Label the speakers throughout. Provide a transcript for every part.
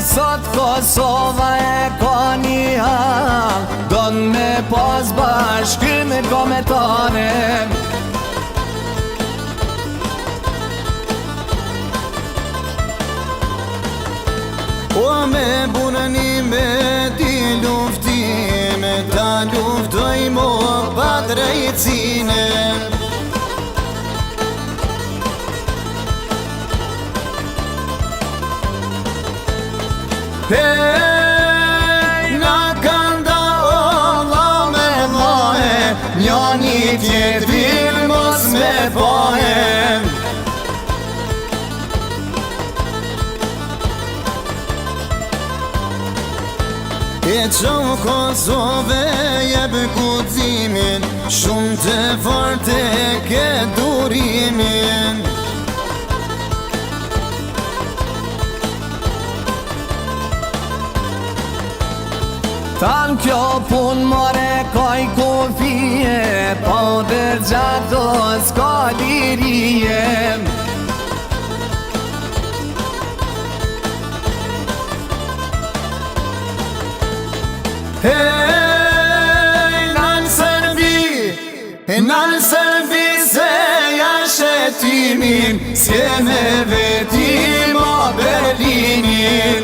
Speaker 1: Sot Kosova e ka një hall, don me pas bashkëm kombëtare.
Speaker 2: O me bunëni me ti luftime, ta luftoj mo pa drejtësine. Na kanda Allah me lohe, njani tjetër mos me pohem. E qo Kosove jeb guximin, shumë të forte ke durimin.
Speaker 1: Tan kjo pun more kaj kufije, po dërgjato s'ka lirije.
Speaker 2: Nën Serbi se jashetimin, s'ke me vetim o Berlinin.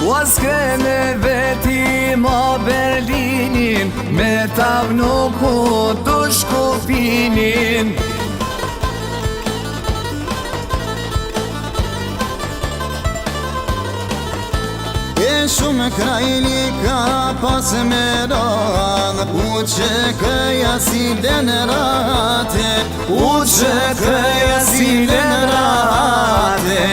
Speaker 1: O s'ke me vetim o Berlinin, me tavnu ku të shkupinin.
Speaker 2: Shumë krajli ka pas me radh, u që këja si lenrate,
Speaker 1: U që këja si lenrate.